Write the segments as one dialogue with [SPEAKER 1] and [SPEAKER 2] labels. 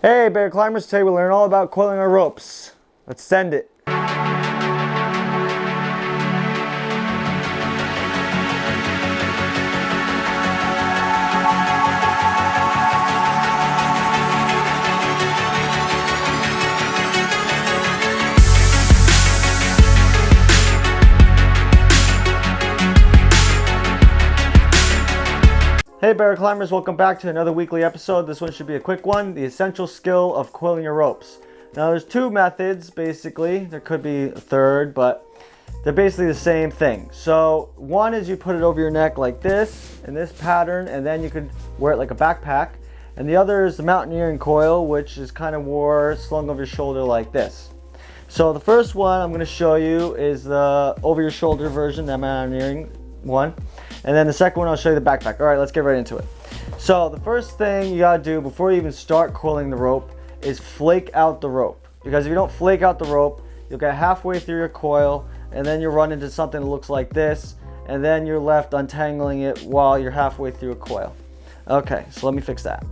[SPEAKER 1] Hey bear climbers, today we learn all about coiling our ropes. Let's send it. Hey bear climbers, welcome back to another weekly episode. This one should be a quick one, the essential skill of coiling your ropes. Now there's two methods basically, there could be a third, but they're basically the same thing. So one is you put it over your neck like this, in this pattern, and then you could wear it like a backpack. And the other is the mountaineering coil, which is kind of slung over your shoulder like this. So the first one I'm going to show you is the over your shoulder version, the mountaineering one. And then the second one, I'll show you the backpack. All right, let's get right into it. So the first thing you gotta do before you even start coiling the rope is flake out the rope. Because if you don't flake out the rope, you'll get halfway through your coil and then you'll run into something that looks like this, and then you're left untangling it while you're halfway through a coil. Okay, so let me fix that.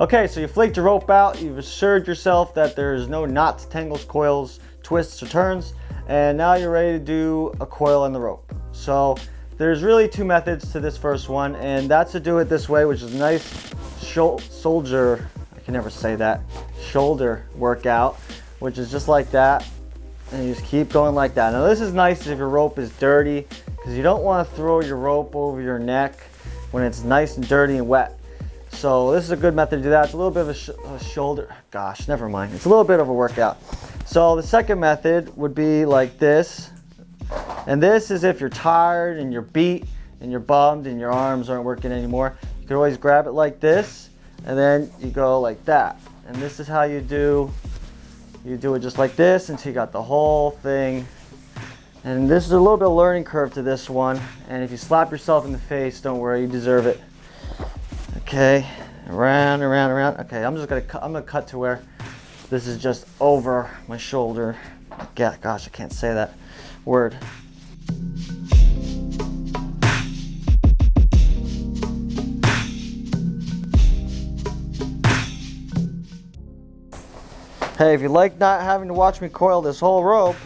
[SPEAKER 1] Okay, so you flaked your rope out, you've assured yourself that there's no knots, tangles, coils, twists, or turns, and now you're ready to do a coil on the rope. So there's really two methods to this first one, and that's to do it this way, which is a nice shoulder workout, which is just like that, and you just keep going like that. Now this is nice if your rope is dirty, because you don't want to throw your rope over your neck when it's nice and dirty and wet. So this is a good method to do that. It's a little bit of a shoulder, gosh, never mind. It's a little bit of a workout. So the second method would be like this. And this is if you're tired and you're beat and you're bummed and your arms aren't working anymore. You can always grab it like this and then you go like that. And this is how you do it just like this until you got the whole thing. And this is a little bit of a learning curve to this one. And if you slap yourself in the face, don't worry, you deserve it. Okay, around, around, around. Okay, I'm gonna cut to where this is just over my shoulder. Gosh, I can't say that word. Hey, if you like not having to watch me coil this whole rope,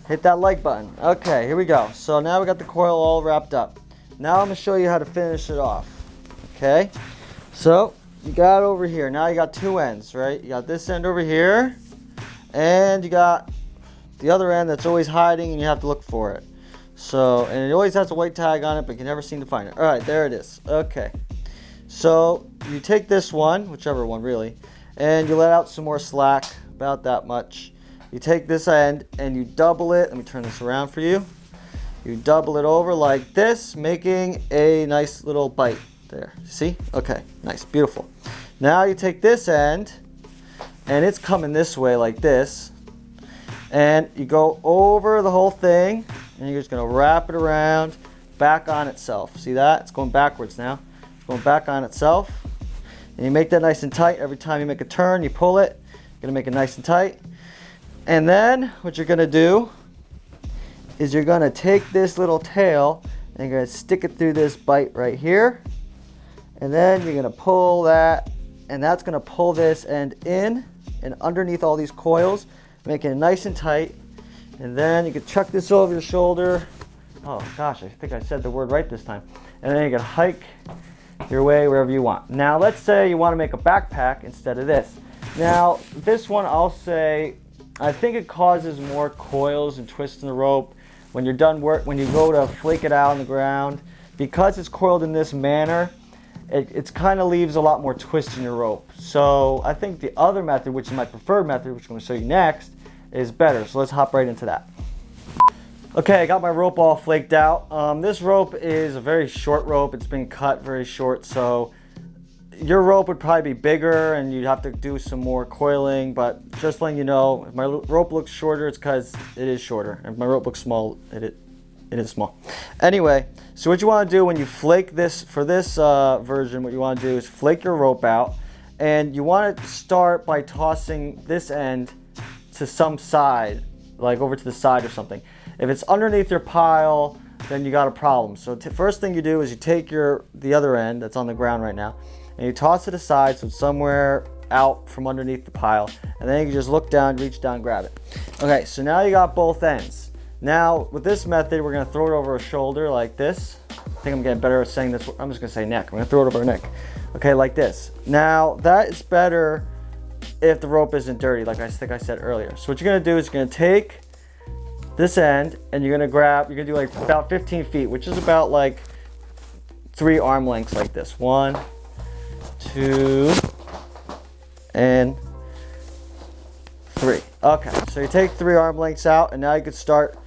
[SPEAKER 1] hit that like button. Okay, here we go. So now we got the coil all wrapped up. Now I'm gonna show you how to finish it off. Okay, so you got over here. Now you got two ends, right? You got this end over here, and you got the other end that's always hiding, and you have to look for it. So, and it always has a white tag on it, but you can never seem to find it. All right, there it is. Okay, so you take this one, whichever one really, and you let out some more slack, about that much. You take this end and you double it. Let me turn this around for you. You double it over like this, making a nice little bite. There, see? Okay, nice, beautiful. Now you take this end, and it's coming this way like this, and you go over the whole thing, and you're just gonna wrap it around, back on itself. See that? It's going backwards now. It's going back on itself, and you make that nice and tight. Every time you make a turn, you pull it. You're gonna make it nice and tight. And then what you're gonna do is you're gonna take this little tail, and you're gonna stick it through this bite right here. And then you're gonna pull that, and that's gonna pull this end in and underneath all these coils, making it nice and tight. And then you can chuck this over your shoulder. Oh gosh, I think I said the word right this time. And then you can hike your way wherever you want. Now let's say you wanna make a backpack instead of this. Now this one, I'll say, I think it causes more coils and twists in the rope when you're done work, when you go to flake it out on the ground. Because it's coiled in this manner, it kind of leaves a lot more twist in your rope. So I think the other method, which is my preferred method, which I'm going to show you next, is better. So let's hop right into that. Okay, I got my rope all flaked out. This rope is a very short rope. It's been cut very short, so your rope would probably be bigger and you'd have to do some more coiling, but just letting you know, if my rope looks shorter, it's because it is shorter. If my rope looks small, it is small. Anyway, so what you want to do when you flake this, for this version, what you want to do is flake your rope out, and you want to start by tossing this end to some side, like over to the side or something. If it's underneath your pile, then you got a problem. So first thing you do is you take the other end that's on the ground right now, and you toss it aside so it's somewhere out from underneath the pile, and then you can just look down, reach down, grab it. Okay, so now you got both ends. Now with this method, we're gonna throw it over a shoulder like this. I think I'm getting better at saying this. I'm just gonna say neck. I'm gonna throw it over our neck. Okay, like this. Now that is better if the rope isn't dirty, like I think I said earlier. So what you're gonna do is you're gonna take this end and you're gonna do like about 15 feet, which is about like 3 arm lengths like this. 1, 2, and 3. Okay, so you take 3 arm lengths out, and now you can start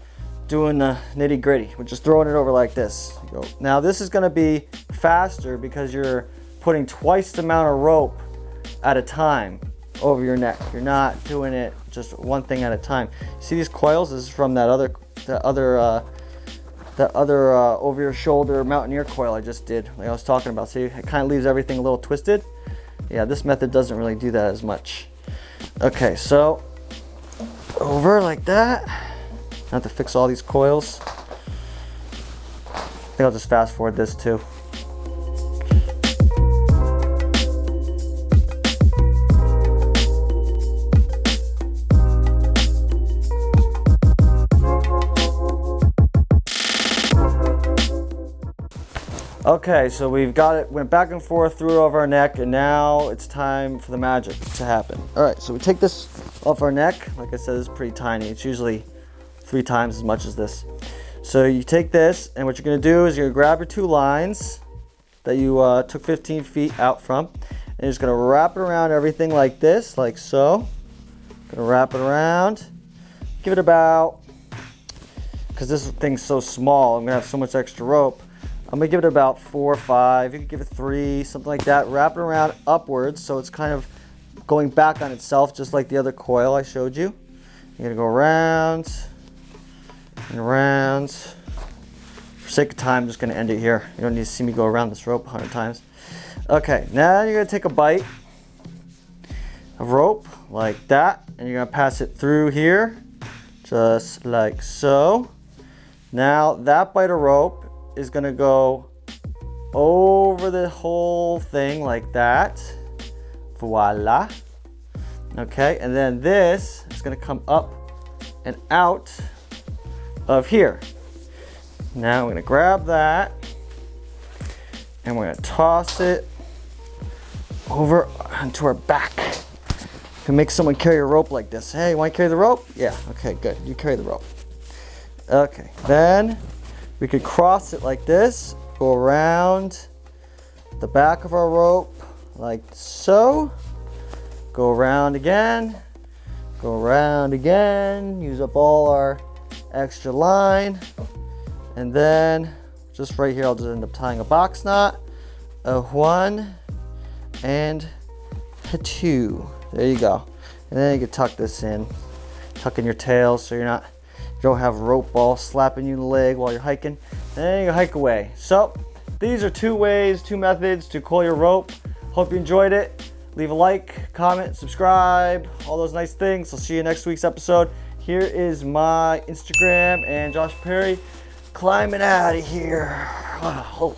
[SPEAKER 1] doing the nitty gritty. We're just throwing it over like this. Now this is gonna be faster because you're putting twice the amount of rope at a time over your neck. You're not doing it just one thing at a time. See these coils? This is from that other over your shoulder mountaineer coil I just did, like I was talking about. See, it kind of leaves everything a little twisted. Yeah, this method doesn't really do that as much. Okay, so over like that. I have to fix all these coils. I think I'll just fast forward this too. Okay, so we've got it, went back and forth, threw it over our neck, and now it's time for the magic to happen. All right, so we take this off our neck. Like I said, it's pretty tiny. It's usually 3 times as much as this. So you take this, and what you're gonna do is you're gonna grab your 2 lines that you took 15 feet out from, and you're just gonna wrap it around everything like this, like so. Gonna wrap it around. Give it about, because this thing's so small, I'm gonna have so much extra rope. I'm gonna give it about 4 or 5. You can give it 3, something like that. Wrap it around upwards so it's kind of going back on itself, just like the other coil I showed you. You're gonna go around and around. For sake of time, I'm just gonna end it here. You don't need to see me go around this rope 100 times. Okay, now you're gonna take a bite of rope like that, and you're gonna pass it through here, just like so. Now that bite of rope is gonna go over the whole thing like that. Voila. Okay, and then this is gonna come up and out of here. Now I'm gonna grab that and we're gonna toss it over onto our back. You can make someone carry a rope like this. Hey, you wanna carry the rope? Yeah, okay, good, you carry the rope. Okay, then we could cross it like this, go around the back of our rope like so, go around again, use up all our extra line, and then just right here I'll just end up tying a box knot, a 1 and a 2. There you go. And then you can tuck this in, tuck in your tail so you don't have rope all slapping you in the leg while you're hiking. Then you hike away. So these are 2 methods to coil your rope. Hope you enjoyed it. Leave a like, comment, subscribe, all those nice things. I'll see you next week's episode. Here is my Instagram and Josh Perry climbing out of here. Oh.